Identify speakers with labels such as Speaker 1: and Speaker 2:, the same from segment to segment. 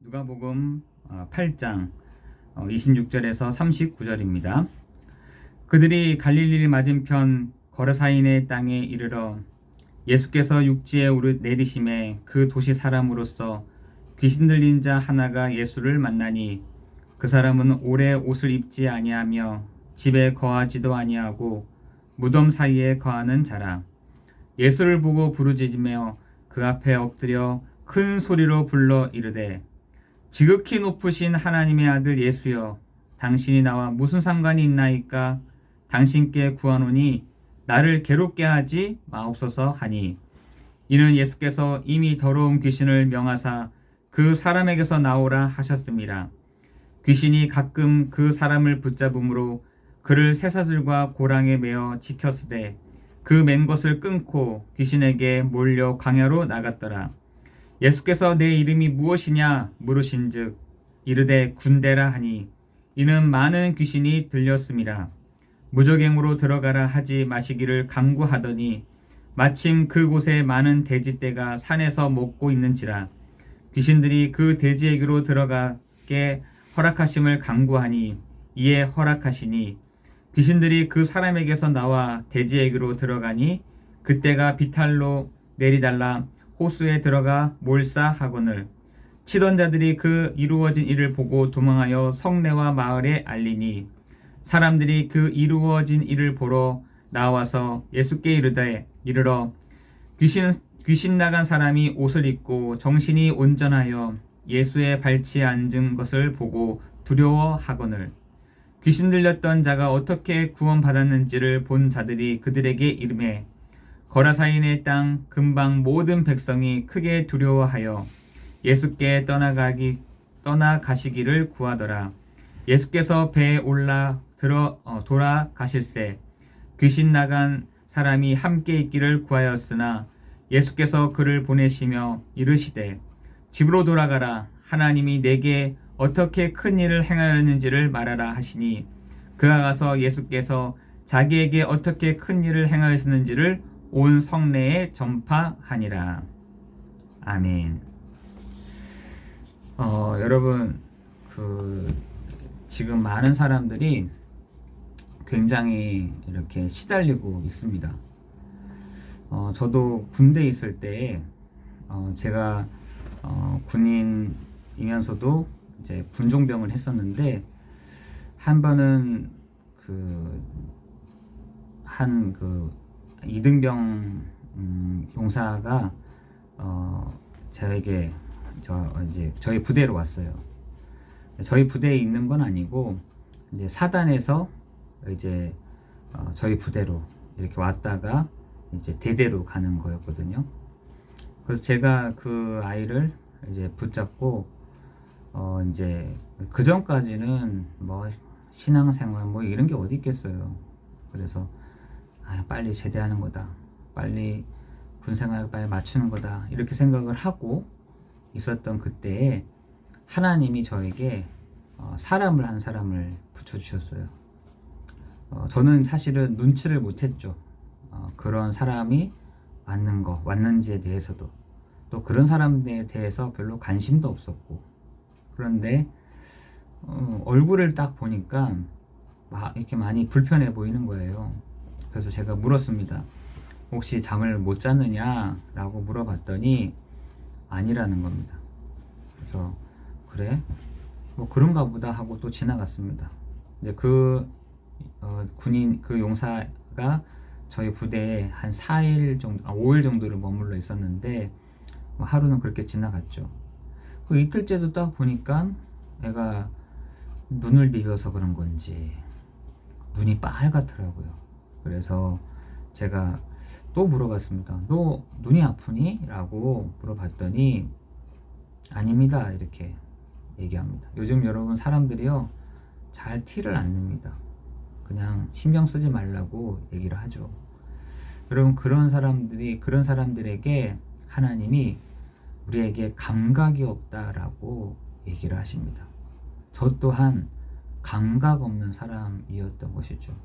Speaker 1: 누가복음 8장 26절에서 39절입니다. 그들이 갈릴리 맞은편 거르사인의 땅에 이르러 예수께서 육지에 내리심에 그 도시 사람으로서 귀신 들린 자 하나가 예수를 만나니 그 사람은 오래 옷을 입지 아니하며 집에 거하지도 아니하고 무덤 사이에 거하는 자라. 예수를 보고 부르짖으며 그 앞에 엎드려 큰 소리로 불러 이르되 지극히 높으신 하나님의 아들 예수여, 당신이 나와 무슨 상관이 있나이까? 당신께 구하노니 나를 괴롭게 하지 마옵소서 하니, 이는 예수께서 이미 더러운 귀신을 명하사 그 사람에게서 나오라 하셨습니다. 귀신이 가끔 그 사람을 붙잡음으로 그를 쇠사슬과 고랑에 매어 지켰으되 그 맨 것을 끊고 귀신에게 몰려 광야로 나갔더라. 예수께서 내 이름이 무엇이냐 물으신즉 이르되 군대라 하니, 이는 많은 귀신이 들렸음이라. 무저갱으로 들어가라 하지 마시기를 간구하더니 마침 그곳에 많은 돼지떼가 산에서 먹고 있는지라. 귀신들이 그 돼지에게로 들어가게 허락하심을 간구하니 이에 허락하시니, 귀신들이 그 사람에게서 나와 돼지에게로 들어가니 그때가 비탈로 내리달라 호수에 들어가 몰사하거늘. 치던 자들이 그 이루어진 일을 보고 도망하여 성내와 마을에 알리니, 사람들이 그 이루어진 일을 보러 나와서 예수께 이르러 귀신 나간 사람이 옷을 입고 정신이 온전하여 예수의 발치에 앉은 것을 보고 두려워하거늘. 귀신 들렸던 자가 어떻게 구원받았는지를 본 자들이 그들에게 이르매, 거라사인의 땅 근방 모든 백성이 크게 두려워하여 예수께 떠나가시기를 구하더라. 예수께서 배에 올라 돌아가실새 귀신 나간 사람이 함께 있기를 구하였으나 예수께서 그를 보내시며 이르시되 집으로 돌아가라. 하나님이 내게 어떻게 큰 일을 행하였는지를 말하라 하시니, 그가 가서 예수께서 자기에게 어떻게 큰 일을 행하였는지를 온 성내에 전파하니라. 아멘. 여러분, 지금 많은 사람들이 굉장히 이렇게 시달리고 있습니다. 저도 군대에 있을 때 제가 군인이면서도 이제 군종병을 했었는데, 한 번은 이등병 용사가 저희 부대로 왔어요. 저희 부대에 있는 건 아니고 이제 사단에서 이제 저희 부대로 이렇게 왔다가 이제 대대로 가는 거였거든요. 그래서 제가 그 아이를 이제 붙잡고 이제 그 전까지는 뭐 신앙생활 뭐 이런 게 어디 있겠어요. 그래서 빨리 제대하는 거다, 빨리 군생활 빨리 맞추는 거다, 이렇게 생각을 하고 있었던 그때에 하나님이 저에게 사람을 한 사람을 붙여주셨어요. 저는 사실은 눈치를 못했죠. 그런 사람이 왔는지에 대해서도, 또 그런 사람에 대해서 별로 관심도 없었고. 그런데 얼굴을 딱 보니까 이렇게 많이 불편해 보이는 거예요. 그래서 제가 물었습니다. 혹시 잠을 못 잤느냐? 라고 물어봤더니 아니라는 겁니다. 그래서 그래? 뭐 그런가 보다 하고 또 지나갔습니다. 이제 군인, 용사가 저희 부대에 한 5일 정도를 머물러 있었는데, 하루는 그렇게 지나갔죠. 그 이틀째도 딱 보니까 애가 눈을 비벼서 그런 건지 눈이 빨갛더라고요. 그래서 제가 또 물어봤습니다. 너 눈이 아프니? 라고 물어봤더니 아닙니다, 이렇게 얘기합니다. 요즘 여러분 사람들이요, 잘 티를 안 냅니다. 그냥 신경 쓰지 말라고 얘기를 하죠. 여러분, 그런 사람들에게 하나님이 우리에게 감각이 없다라고 얘기를 하십니다. 저 또한 감각 없는 사람이었던 것이죠.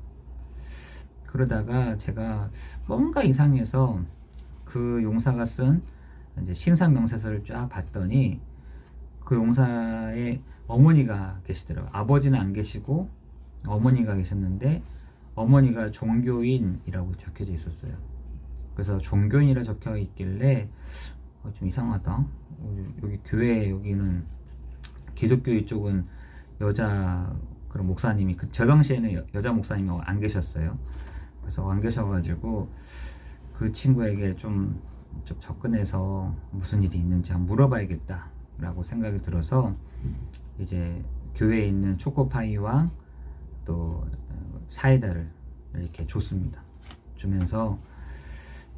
Speaker 1: 그러다가 제가 뭔가 이상해서 그 용사가 쓴 이제 신상 명세서를 쫙 봤더니 그 용사의 어머니가 계시더라고요. 아버지는 안 계시고 어머니가 계셨는데 어머니가 종교인이라고 적혀져 있었어요. 그래서 종교인이라 적혀 있길래 좀 이상하다. 여기 교회 여기는 기독교 이쪽은 여자 그런 목사님이 저 당시에는 여자 목사님이 안 계셨어요. 그래서 안 계셔가지고 그 친구에게 좀 접근해서 무슨 일이 있는지 한번 물어봐야겠다라고 생각이 들어서 이제 교회에 있는 초코파이와 또 사이다를 이렇게 줬습니다. 주면서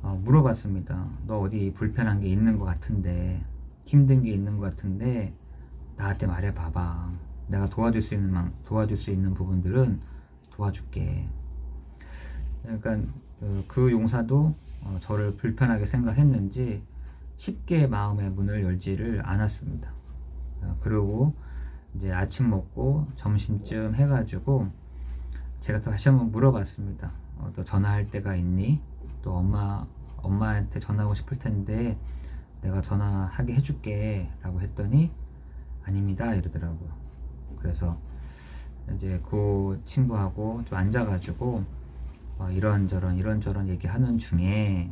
Speaker 1: 물어봤습니다. 너 어디 불편한 게 있는 것 같은데, 힘든 게 있는 것 같은데 나한테 말해봐봐. 내가 도와줄 수 있는 부분들은 도와줄게. 그러니까 그 용사도 저를 불편하게 생각했는지 쉽게 마음의 문을 열지를 않았습니다. 그리고 이제 아침 먹고 점심쯤 해가지고 제가 또 다시 한번 물어봤습니다. 너 전화할 때가 있니? 또 엄마한테 전화하고 싶을 텐데 내가 전화하게 해줄게 라고 했더니 아닙니다 이러더라고요. 그래서 이제 그 친구하고 좀 앉아가지고 이런저런 얘기하는 중에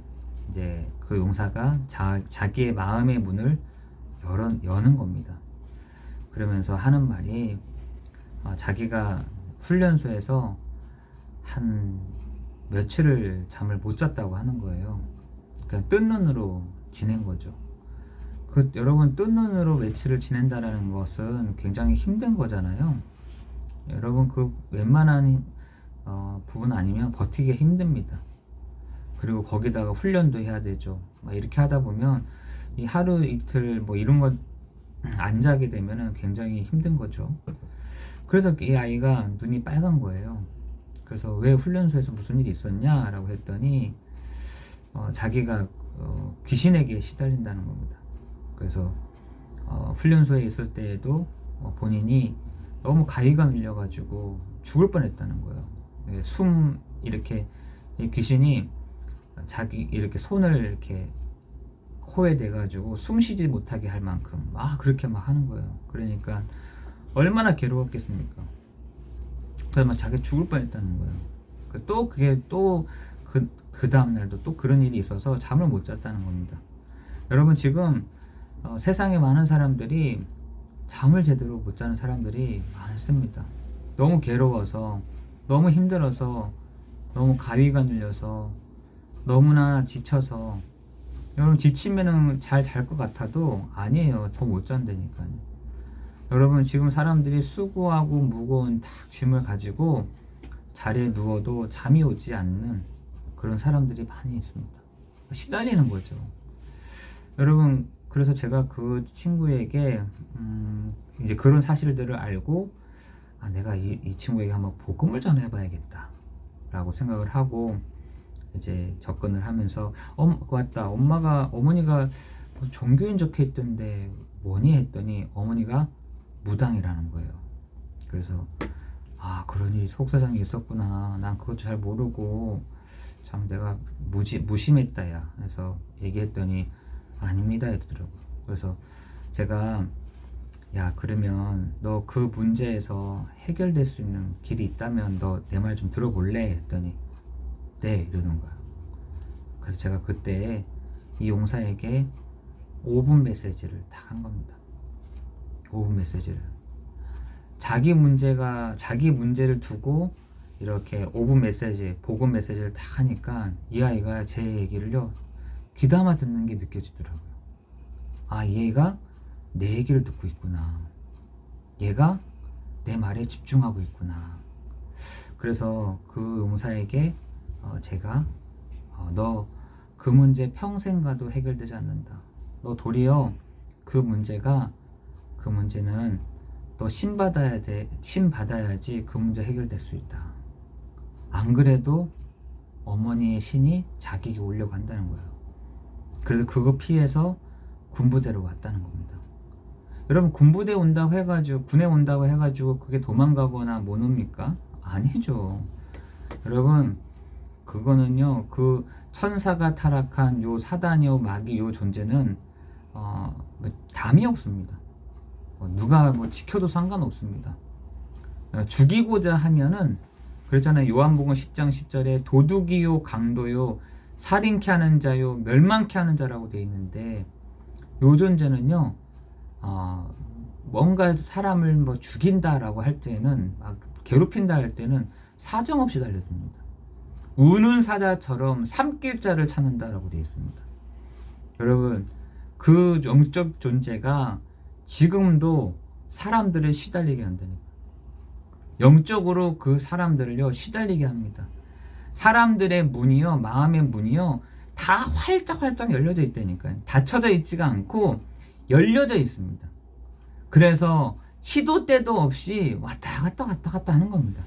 Speaker 1: 이제 그 용사가 자기의 마음의 문을 여는 겁니다. 그러면서 하는 말이 자기가 훈련소에서 한 며칠을 잠을 못 잤다고 하는 거예요. 그냥 뜬 눈으로 지낸 거죠. 여러분 뜬 눈으로 며칠을 지낸다라는 것은 굉장히 힘든 거잖아요. 여러분 그 웬만한 부분 아니면 버티기 힘듭니다. 그리고 거기다가 훈련도 해야 되죠. 이렇게 하다 보면 이 하루 이틀 이런 거 안 자게 되면은 굉장히 힘든 거죠. 그래서 이 아이가 눈이 빨간 거예요. 그래서 왜 훈련소에서 무슨 일이 있었냐 라고 했더니 자기가 귀신에게 시달린다는 겁니다. 그래서 훈련소에 있을 때에도 본인이 너무 가위가 눌려가지고 죽을 뻔했다는 거예요. 이렇게 귀신이 자기 이렇게 손을 이렇게 코에 대가지고 숨 쉬지 못하게 할 만큼 그렇게 하는 거예요. 그러니까 얼마나 괴로웠겠습니까? 그래서 자기 죽을 뻔했다는 거예요. 그 다음날도 또 그런 일이 있어서 잠을 못 잤다는 겁니다. 여러분 지금 세상에 많은 사람들이 잠을 제대로 못 자는 사람들이 많습니다. 너무 괴로워서, 너무 힘들어서, 너무 가위가 눌려서, 너무나 지쳐서. 여러분 지치면은 잘 잘 것 같아도 아니에요. 더 못 잔다니까요. 여러분 지금 사람들이 수고하고 무거운 짐을 가지고 자리에 누워도 잠이 오지 않는 그런 사람들이 많이 있습니다. 시달리는 거죠. 여러분 그래서 제가 그 친구에게 이제 그런 사실들을 알고 내가 이 친구에게 한번 복음을 전해봐야겠다 라고 생각을 하고 이제 접근을 하면서 맞다 어머니가 종교인 적혀있던데 뭐니 했더니 어머니가 무당이라는 거예요. 그래서 그런 일이 속사정이 있었구나. 난 그것 잘 모르고 참 내가 무심했다 야. 그래서 얘기했더니 아닙니다 이러더라고요. 그래서 제가 그러면 너 그 문제에서 해결될 수 있는 길이 있다면 너 내 말 좀 들어볼래 했더니 네 이러는 거야. 그래서 제가 그때 이 용사에게 5분 메시지를 딱 한 겁니다. 5분 메시지를 자기 문제를 두고 이렇게 5분 메시지 복음 메시지를 딱 하니까 이 아이가 제 얘기를요 귀담아 듣는 게 느껴지더라고요. 얘가 내 얘기를 듣고 있구나. 얘가 내 말에 집중하고 있구나. 그래서 그 용사에게 제가 너 그 문제 평생 가도 해결되지 않는다. 너 도리어 그 문제는 너 신 받아야지 그 문제 해결될 수 있다. 안 그래도 어머니의 신이 자기에게 오려고 한다는 거예요. 그래서 그거 피해서 군부대로 왔다는 겁니다. 여러분 군부대 온다고 해가지고 군에 온다고 해가지고 그게 도망가거나 못 옵니까? 아니죠. 여러분 그거는요 그 천사가 타락한 요 사단이요 마귀 요 존재는 담이 없습니다. 누가 뭐 지켜도 상관없습니다. 죽이고자 하면은 그랬잖아요. 요한복음 10장 10절에 도둑이요 강도요 살인케 하는 자요 멸망케 하는 자라고 되어 있는데, 요 존재는요 뭔가 사람을 뭐 죽인다라고 할 때는, 막 괴롭힌다 할 때는 사정없이 달려듭니다. 우는 사자처럼 삼킬 자를 찾는다라고 되어 있습니다. 여러분, 그 영적 존재가 지금도 사람들을 시달리게 한다니까. 영적으로 그 사람들을요 시달리게 합니다. 사람들의 문이요, 마음의 문이요 다 활짝활짝 열려져 있다니까요. 닫혀져 있지가 않고 열려져 있습니다. 그래서 시도 때도 없이 왔다 갔다 하는 겁니다.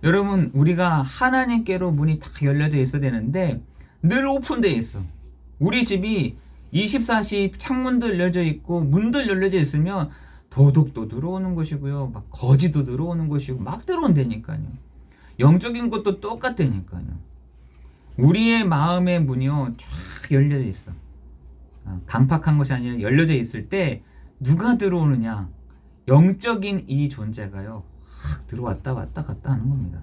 Speaker 1: 여러분, 우리가 하나님께로 문이 다 열려져 있어야 되는데 늘 오픈되어 있어. 우리 집이 24시 창문도 열려져 있고 문도 열려져 있으면 도둑도 들어오는 것이고요, 막 거지도 들어오는 것이고 막 들어온다니까요. 영적인 것도 똑같다니까요. 우리의 마음의 문이요 쫙 열려져 있어. 강팍한 것이 아니라 열려져 있을 때 누가 들어오느냐, 영적인 이 존재가요 확 들어왔다 왔다 갔다 하는 겁니다.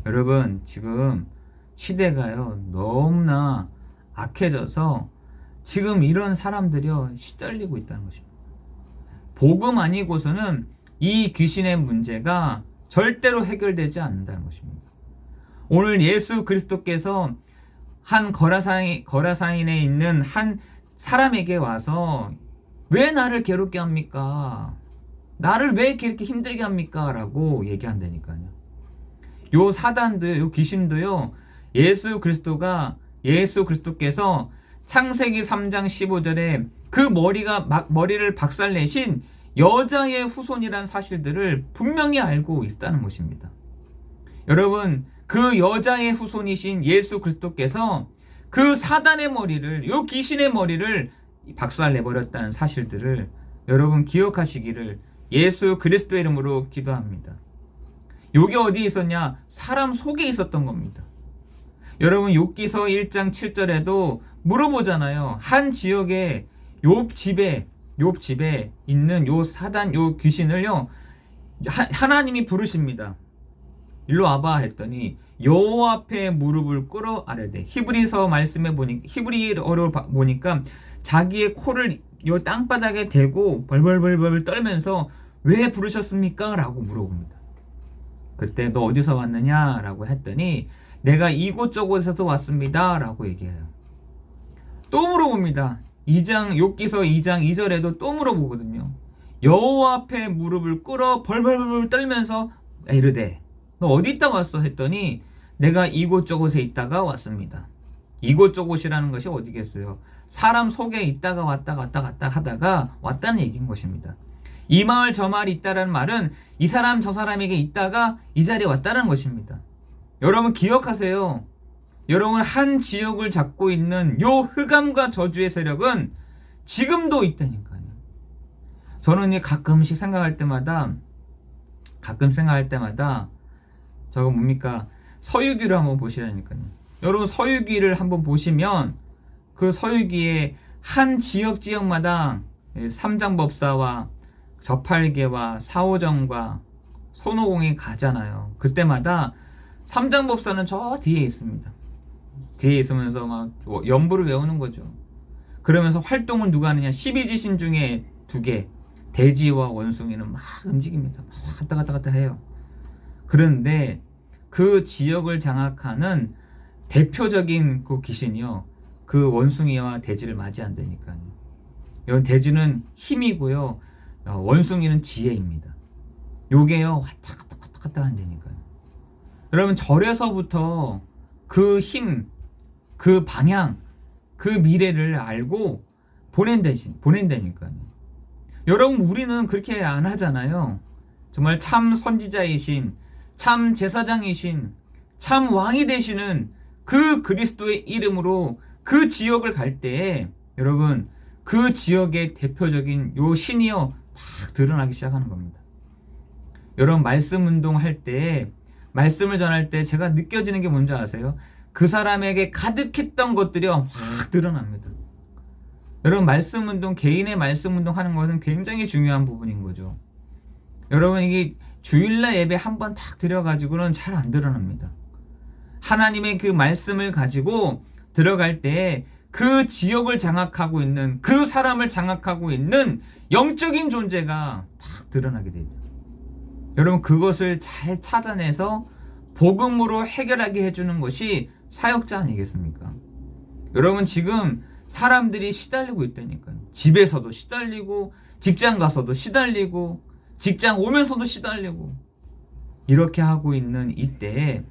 Speaker 1: 여러분, 지금 시대가요 너무나 악해져서 지금 이런 사람들이요 시달리고 있다는 것입니다. 복음 아니고서는 이 귀신의 문제가 절대로 해결되지 않는다는 것입니다. 오늘 예수 그리스도께서 한 거라사인에 있는 한 사람에게 와서 왜 나를 괴롭게 합니까? 나를 왜 이렇게 힘들게 합니까? 라고 얘기한다니까요. 요 사단도요, 요 귀신도요, 예수 그리스도께서 창세기 3장 15절에 그 머리를 박살내신 여자의 후손이란 사실들을 분명히 알고 있다는 것입니다. 여러분, 그 여자의 후손이신 예수 그리스도께서 그 사단의 머리를, 요 귀신의 머리를 박살내버렸다는 사실들을 여러분 기억하시기를 예수 그리스도의 이름으로 기도합니다. 요게 어디 있었냐? 사람 속에 있었던 겁니다. 여러분, 욥기서 1장 7절에도 물어보잖아요. 한 지역에 욥 집에 있는 요 사단, 요 귀신을요 하나님이 부르십니다. 일로 와봐 했더니 여호와 앞에 무릎을 꿇어 아뢰되, 히브리서 말씀에 보니까, 히브리어로 보니까 자기의 코를 요 땅바닥에 대고 벌벌벌벌 떨면서 왜 부르셨습니까? 라고 물어봅니다. 그때 너 어디서 왔느냐? 라고 했더니 내가 이곳저곳에서 왔습니다. 라고 얘기해요. 또 물어봅니다. 욥기서 2장 2절에도 또 물어보거든요. 여호와 앞에 무릎을 꿇어 벌벌벌 떨면서 이르되 너 어디 있다 왔어? 했더니 내가 이곳저곳에 있다가 왔습니다. 이곳저곳이라는 것이 어디겠어요? 사람 속에 있다가 왔다 갔다 하다가 왔다는 얘기인 것입니다. 이 마을 저 마을 있다라는 말은 이 사람 저 사람에게 있다가 이 자리에 왔다는 것입니다. 여러분 기억하세요. 여러분, 한 지역을 잡고 있는 요 흑암과 저주의 세력은 지금도 있다니까요. 저는 가끔씩 생각할 때마다 저거 뭡니까? 서유기를 한번 보시라니까요. 여러분, 서유기를 한번 보시면 그 서유기에 한 지역마다 삼장법사와 저팔계와 사오정과 손오공이 가잖아요. 그때마다 삼장법사는 저 뒤에 있습니다. 뒤에 있으면서 막 연부를 외우는 거죠. 그러면서 활동을 누가 하느냐? 12지신 중에 2개, 대지와 원숭이는 막 움직입니다. 막 왔다 갔다 해요. 그런데 그 지역을 장악하는 대표적인 그 귀신이요, 그 원숭이와 대지를 맞이한다니까요. 여러분, 대지는 힘이고요, 원숭이는 지혜입니다. 요게요 왔다 갔다 한다니까요. 여러분, 절에서부터 그 힘, 그 방향, 그 미래를 알고 보낸다니까요. 여러분, 우리는 그렇게 안 하잖아요. 정말 참 선지자이신, 참 제사장이신, 참 왕이 되시는 그 그리스도의 이름으로 그 지역을 갈 때에 여러분, 그 지역의 대표적인 요 신이요 막 드러나기 시작하는 겁니다. 여러분, 말씀 운동할 때, 말씀을 전할 때 제가 느껴지는 게 뭔지 아세요? 그 사람에게 가득했던 것들이 확 드러납니다. 여러분, 말씀 운동, 개인의 말씀 운동 하는 것은 굉장히 중요한 부분인 거죠. 여러분, 이게 주일날 예배 한번 딱 드려가지고는 잘 안 드러납니다. 하나님의 그 말씀을 가지고 들어갈 때 그 지역을 장악하고 있는, 그 사람을 장악하고 있는 영적인 존재가 딱 드러나게 되죠. 여러분, 그것을 잘 찾아내서 복음으로 해결하게 해주는 것이 사역자 아니겠습니까? 여러분, 지금 사람들이 시달리고 있다니까요. 집에서도 시달리고, 직장 가서도 시달리고, 직장 오면서도 시달리고, 이렇게 하고 있는 이때에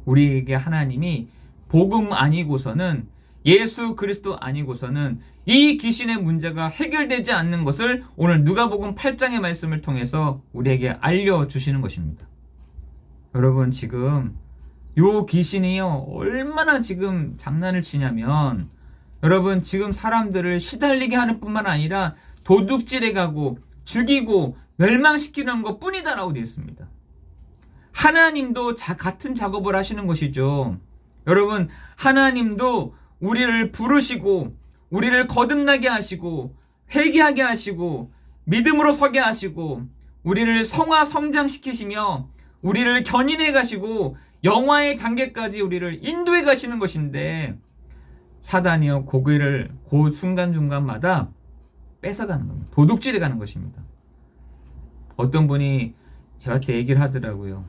Speaker 1: 우리에게 하나님이 복음 아니고서는, 예수 그리스도 아니고서는 이 귀신의 문제가 해결되지 않는 것을 오늘 누가복음 8장의 말씀을 통해서 우리에게 알려주시는 것입니다. 여러분, 지금 요 귀신이요, 얼마나 지금 장난을 치냐면, 여러분, 지금 사람들을 시달리게 하는 뿐만 아니라 도둑질해 가고 죽이고 멸망시키는 것 뿐이다라고 되어 있습니다. 하나님도 같은 작업을 하시는 것이죠. 여러분, 하나님도 우리를 부르시고 우리를 거듭나게 하시고 회개하게 하시고 믿음으로 서게 하시고 우리를 성화 성장시키시며 우리를 견인해 가시고 영화의 단계까지 우리를 인도해 가시는 것인데, 사단이요, 고기를 그 순간순간마다 뺏어가는 겁니다. 도둑질해 가는 것입니다. 어떤 분이 저한테 얘기를 하더라고요.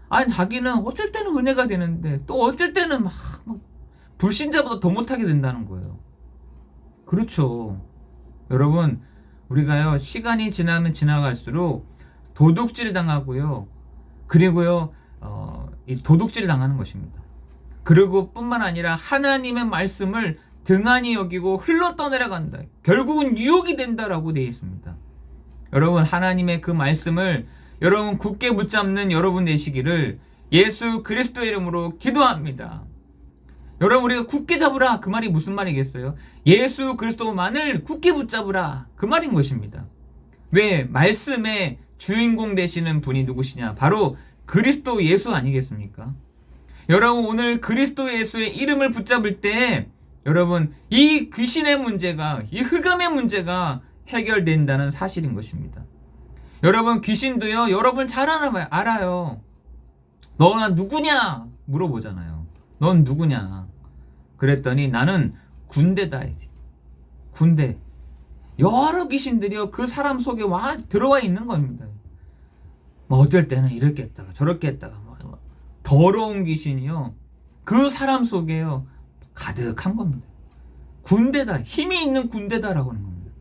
Speaker 1: 아니, 자기는 어쩔 때는 은혜가 되는데 또 어쩔 때는 막 불신자보다 더 못하게 된다는 거예요. 그렇죠. 여러분, 우리가요, 시간이 지나면 지나갈수록 도둑질 당하고요, 그리고요, 이 도둑질 당하는 것입니다. 그리고 뿐만 아니라 하나님의 말씀을 등한히 여기고 흘러 떠내려간다. 결국은 유혹이 된다라고 되어 있습니다. 여러분, 하나님의 그 말씀을 여러분 굳게 붙잡는 여러분 되시기를 예수 그리스도의 이름으로 기도합니다. 여러분, 우리가 굳게 잡으라, 그 말이 무슨 말이겠어요? 예수 그리스도만을 굳게 붙잡으라, 그 말인 것입니다. 왜? 말씀의 주인공 되시는 분이 누구시냐? 바로 그리스도 예수 아니겠습니까? 여러분, 오늘 그리스도 예수의 이름을 붙잡을 때 여러분, 이 귀신의 문제가, 이 흑암의 문제가 해결된다는 사실인 것입니다. 여러분, 귀신도요, 여러분 잘 알아요. 너는 누구냐? 물어보잖아요. 넌 누구냐? 그랬더니 나는 군대다. 군대. 여러 귀신들이요, 그 사람 속에 들어와 있는 겁니다. 뭐 어떨 때는 이렇게 했다가 저렇게 했다가, 더러운 귀신이요, 그 사람 속에요 가득한 겁니다. 군대다, 힘이 있는 군대다라고 하는 겁니다.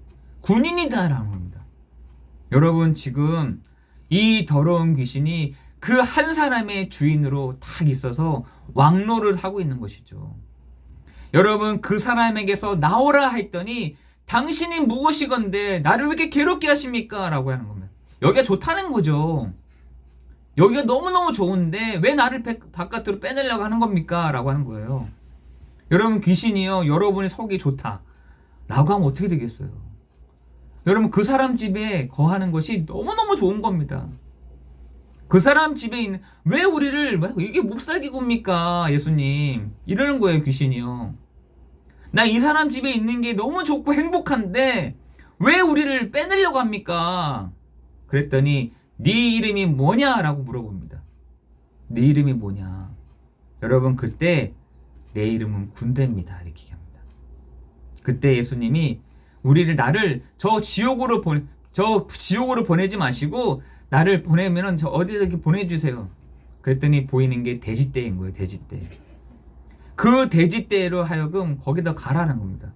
Speaker 1: 군인이다라는 겁니다. 여러분, 지금 이 더러운 귀신이 그 한 사람의 주인으로 딱 있어서 왕노를 하고 있는 것이죠. 여러분, 그 사람에게서 나오라 했더니 당신이 무엇이건데 나를 왜 이렇게 괴롭게 하십니까? 라고 하는 겁니다. 여기가 좋다는 거죠. 여기가 너무너무 좋은데 왜 나를 바깥으로 빼내려고 하는 겁니까? 라고 하는 거예요. 여러분, 귀신이요, 여러분의 속이 좋다 라고 하면 어떻게 되겠어요? 여러분, 그 사람 집에 거하는 것이 너무너무 좋은 겁니다. 그 사람 집에 있는, 왜 우리를, 이게 몹살기고입니까, 예수님? 이러는 거예요, 귀신이요. 나 이 사람 집에 있는 게 너무 좋고 행복한데 왜 우리를 빼내려고 합니까? 그랬더니 네 이름이 뭐냐? 라고 물어봅니다. 네 이름이 뭐냐? 여러분, 그때 내 이름은 군대입니다, 이렇게 얘기합니다. 그때 예수님이 나를 저 지옥으로 보내지 마시고 나를 보내면은 저 어디에 이렇게 보내주세요. 그랬더니 보이는 게 돼지떼인 거예요, 돼지떼. 그 돼지떼로 하여금 거기다 가라는 겁니다.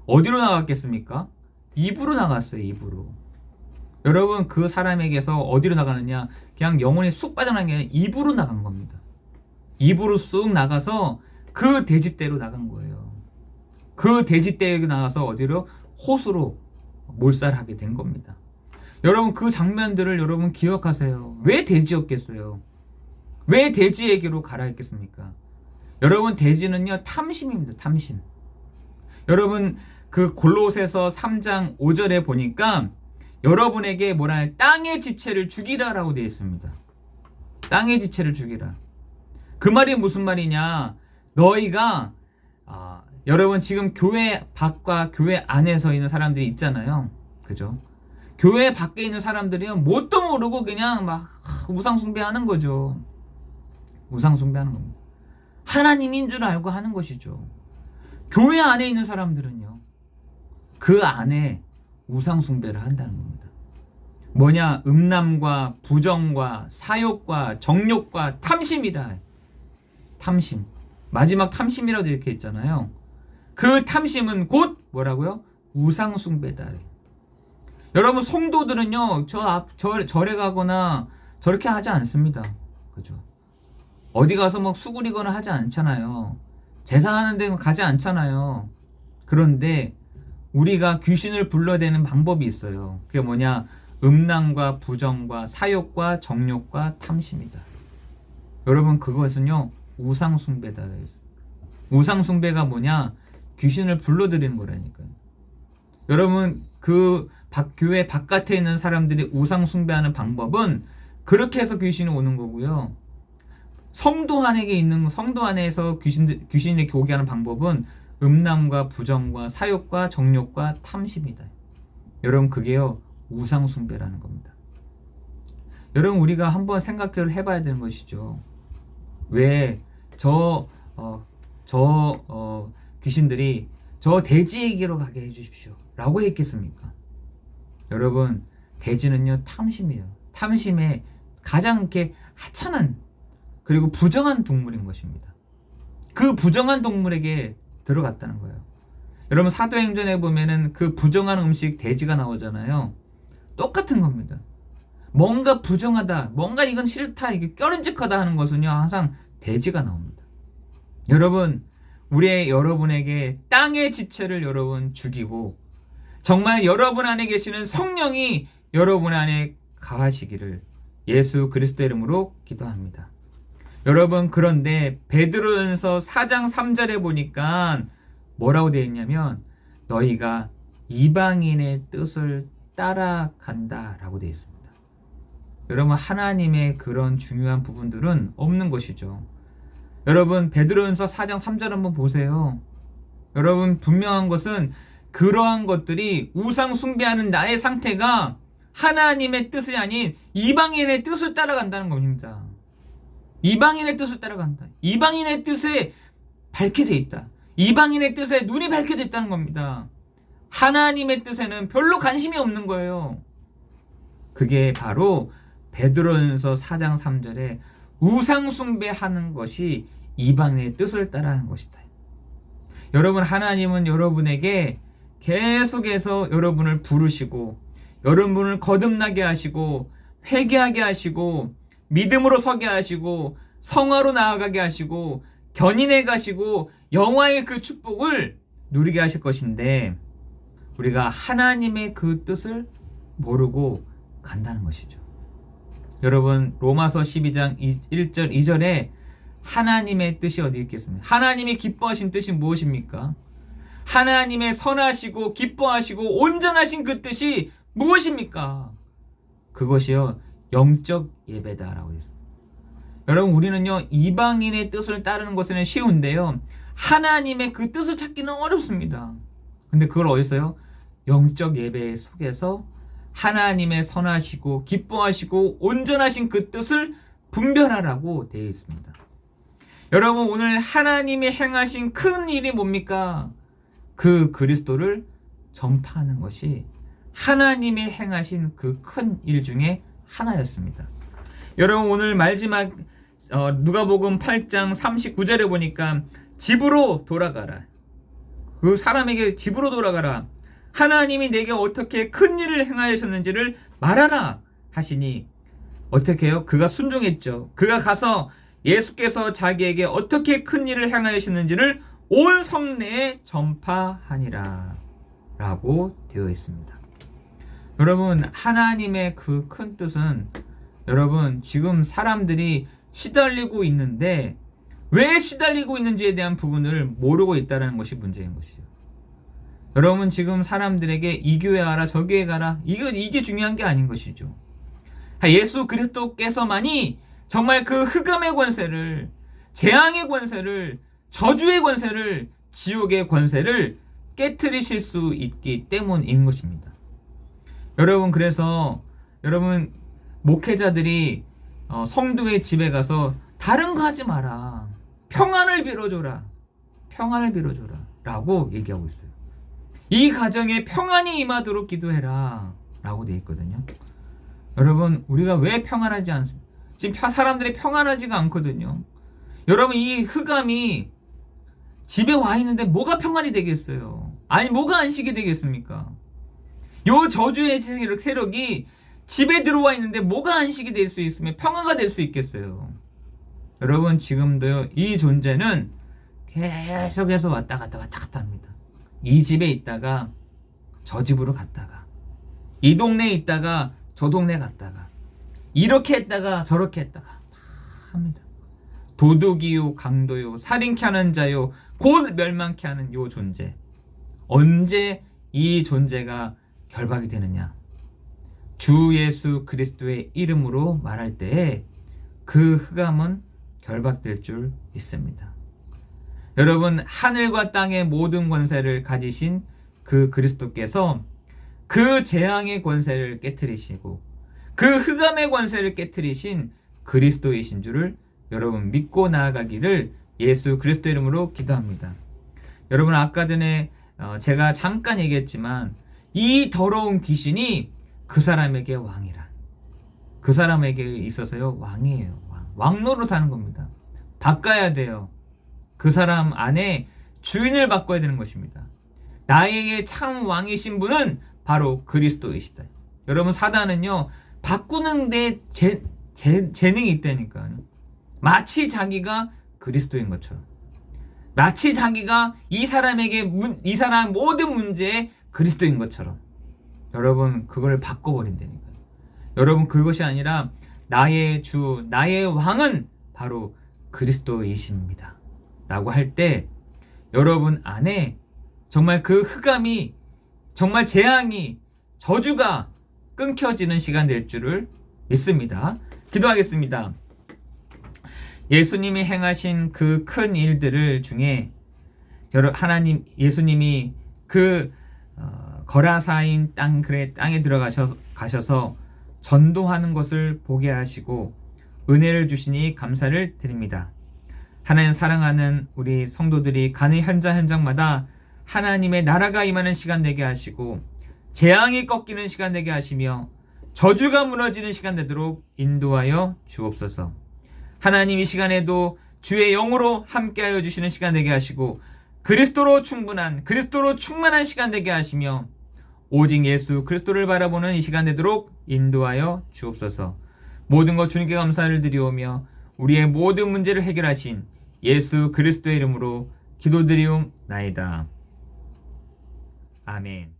Speaker 1: 어디로 나갔겠습니까? 입으로 나갔어요, 입으로. 여러분, 그 사람에게서 어디로 나가느냐? 그냥 영혼이 쑥 빠져나간 게 아니라 입으로 나간 겁니다. 입으로 쑥 나가서 그 돼지떼로 나간 거예요. 그 돼지떼에 나가서 어디로? 호수로 몰살하게 된 겁니다. 여러분, 그 장면들을 여러분 기억하세요. 왜 돼지였겠어요? 왜 돼지에게로 가라 했겠습니까? 여러분, 돼지는요, 탐심입니다, 탐심. 여러분, 그 골로새서 3장 5절에 보니까 여러분에게 뭐라, 땅의 지체를 죽이라라고 되어 있습니다. 땅의 지체를 죽이라. 그 말이 무슨 말이냐? 너희가 여러분 지금 교회 밖과 교회 안에서 있는 사람들이 있잖아요. 그죠? 교회 밖에 있는 사람들이요, 뭣도 모르고 그냥 막 우상 숭배하는 거죠. 우상 숭배하는 겁니다. 하나님인 줄 알고 하는 것이죠. 교회 안에 있는 사람들은요, 그 안에 우상 숭배를 한다는 겁니다. 뭐냐? 음란과 부정과 사욕과 정욕과 탐심이라. 탐심. 마지막 탐심이라고 이렇게 했잖아요. 그 탐심은 곧 뭐라고요? 우상 숭배다. 여러분 성도들은요, 절에 가거나 저렇게 하지 않습니다. 그죠? 어디 가서 막 수구리거나 하지 않잖아요. 제사하는 데 가지 않잖아요. 그런데 우리가 귀신을 불러대는 방법이 있어요. 그게 뭐냐? 음란과 부정과 사욕과 정욕과 탐심이다. 여러분 그것은요, 우상 숭배다. 우상 숭배가 뭐냐? 귀신을 불러들이는 거라니까요. 여러분 그 교회 바깥에 있는 사람들이 우상 숭배하는 방법은 그렇게 해서 귀신이 오는 거고요. 성도 안에서 귀신이 오게 하는 방법은 음란과 부정과 사욕과 정욕과 탐심이다. 여러분 그게요, 우상 숭배라는 겁니다. 여러분 우리가 한번 생각을 해봐야 되는 것이죠. 왜 귀신들이 저 돼지에게로 가게 해주십시오 라고 했겠습니까? 여러분 돼지는요, 탐심이에요. 탐심에 가장 이렇게 하찮은 그리고 부정한 동물인 것입니다. 그 부정한 동물에게 들어갔다는 거예요. 여러분 사도행전에 보면은 그 부정한 음식 돼지가 나오잖아요. 똑같은 겁니다. 뭔가 부정하다, 뭔가 이건 싫다, 이게 꺼림직하다 하는 것은요, 항상 돼지가 나옵니다. 여러분 여러분에게 땅의 지체를 여러분 죽이고 정말 여러분 안에 계시는 성령이 여러분 안에 가하시기를 예수 그리스도 이름으로 기도합니다. 여러분 그런데 베드로전서 4장 3절에 보니까 뭐라고 되어 있냐면 너희가 이방인의 뜻을 따라간다 라고 되어 있습니다. 여러분 하나님의 그런 중요한 부분들은 없는 것이죠. 여러분 베드로전서 4장 3절 한번 보세요. 여러분 분명한 것은 그러한 것들이 우상 숭배하는 나의 상태가 하나님의 뜻이 아닌 이방인의 뜻을 따라간다는 겁니다. 이방인의 뜻을 따라간다. 이방인의 뜻에 밝게 돼 있다. 이방인의 뜻에 눈이 밝게 됐다는 겁니다. 하나님의 뜻에는 별로 관심이 없는 거예요. 그게 바로 베드로전서 4장 3절에 우상 숭배하는 것이 이방인의 뜻을 따라하는 것이다. 여러분 하나님은 여러분에게 계속해서 여러분을 부르시고 여러분을 거듭나게 하시고 회개하게 하시고 믿음으로 서게 하시고 성화로 나아가게 하시고 견인해 가시고 영화의 그 축복을 누리게 하실 것인데 우리가 하나님의 그 뜻을 모르고 간다는 것이죠. 여러분 로마서 12장 1절 2절에 하나님의 뜻이 어디 있겠습니까? 하나님이 기뻐하신 뜻이 무엇입니까? 하나님의 선하시고 기뻐하시고 온전하신 그 뜻이 무엇입니까? 그것이요 영적 예배다라고 했습니다. 여러분 우리는요 이방인의 뜻을 따르는 것은 쉬운데요 하나님의 그 뜻을 찾기는 어렵습니다. 근데 그걸 어디서요? 영적 예배 속에서 하나님의 선하시고 기뻐하시고 온전하신 그 뜻을 분별하라고 되어 있습니다. 여러분 오늘 하나님이 행하신 큰 일이 뭡니까? 그 그리스도를 전파하는 것이 하나님이 행하신 그 큰 일 중에 하나였습니다. 여러분 오늘 마지막 누가복음 8장 39절에 보니까 집으로 돌아가라. 그 사람에게 집으로 돌아가라. 하나님이 내게 어떻게 큰 일을 행하셨는지를 말하라 하시니 어떻게 해요? 그가 순종했죠. 그가 가서 예수께서 자기에게 어떻게 큰 일을 행하셨는지를 온 성내에 전파하니라 라고 되어 있습니다. 여러분 하나님의 그 큰 뜻은 여러분 지금 사람들이 시달리고 있는데 왜 시달리고 있는지에 대한 부분을 모르고 있다는 것이 문제인 것이죠. 여러분 지금 사람들에게 이 교회 가라 저 교회 가라 이게 중요한 게 아닌 것이죠. 예수 그리스도께서만이 정말 그 흑암의 권세를 재앙의 권세를 저주의 권세를 지옥의 권세를 깨트리실 수 있기 때문인 것입니다. 여러분, 그래서 여러분 목회자들이 성도의 집에 가서 다른 거 하지 마라, 평안을 빌어줘라, 평안을 빌어줘라 라고 얘기하고 있어요. 이 가정에 평안이 임하도록 기도해라 라고 되어 있거든요. 여러분, 우리가 왜 평안하지 않습니까? 지금 사람들이 평안하지가 않거든요. 여러분, 이 흑암이 집에 와 있는데 뭐가 평안이 되겠어요? 아니, 뭐가 안식이 되겠습니까? 요 저주의 세력이 집에 들어와 있는데 뭐가 안식이 될 수 있으면 평화가 될 수 있겠어요? 여러분, 지금도 이 존재는 계속해서 왔다 갔다 합니다. 이 집에 있다가 저 집으로 갔다가, 이 동네에 있다가 저 동네 갔다가, 이렇게 했다가 저렇게 했다가 합니다. 도둑이요, 강도요, 살인케 하는 자요, 곧 멸망케 하는 요 존재. 언제 이 존재가 결박이 되느냐? 주 예수 그리스도의 이름으로 말할 때에 그 흑암은 결박될 줄 믿습니다. 여러분, 하늘과 땅의 모든 권세를 가지신 그 그리스도께서 그 재앙의 권세를 깨트리시고 그 흑암의 권세를 깨트리신 그리스도이신 줄을 여러분 믿고 나아가기를 예수 그리스도 이름으로 기도합니다. 여러분, 아까 전에 제가 잠깐 얘기했지만 이 더러운 귀신이 그 사람에게 왕이라, 그 사람에게 있어서요 왕이에요. 왕노릇하는 겁니다. 바꿔야 돼요. 그 사람 안에 주인을 바꿔야 되는 것입니다. 나에게 참 왕이신 분은 바로 그리스도이시다. 여러분, 사단은요 바꾸는 데 재능이 있다니까요. 마치 자기가 그리스도인 것처럼, 마치 자기가 이 사람 모든 문제에 그리스도인 것처럼, 여러분 그걸 바꿔버린다니까요. 여러분, 그것이 아니라 나의 주, 나의 왕은 바로 그리스도이십니다 라고 할 때 여러분 안에 정말 그 흑암이, 정말 재앙이, 저주가 끊겨지는 시간 될 줄을 믿습니다. 기도하겠습니다. 예수님이 행하신 그 큰 일들을 중에 하나님, 예수님이 그 거라사인 땅에 들어가셔서 전도하는 것을 보게 하시고 은혜를 주시니 감사를 드립니다. 하나님 사랑하는 우리 성도들이 가는 현장마다 하나님의 나라가 임하는 시간 되게 하시고 재앙이 꺾이는 시간 되게 하시며 저주가 무너지는 시간 되도록 인도하여 주옵소서. 하나님, 이 시간에도 주의 영으로 함께하여 주시는 시간 되게 하시고 그리스도로 충만한 시간 되게 하시며 오직 예수 그리스도를 바라보는 이 시간 되도록 인도하여 주옵소서. 모든 것 주님께 감사를 드리오며 우리의 모든 문제를 해결하신 예수 그리스도의 이름으로 기도드리옵나이다. 아멘.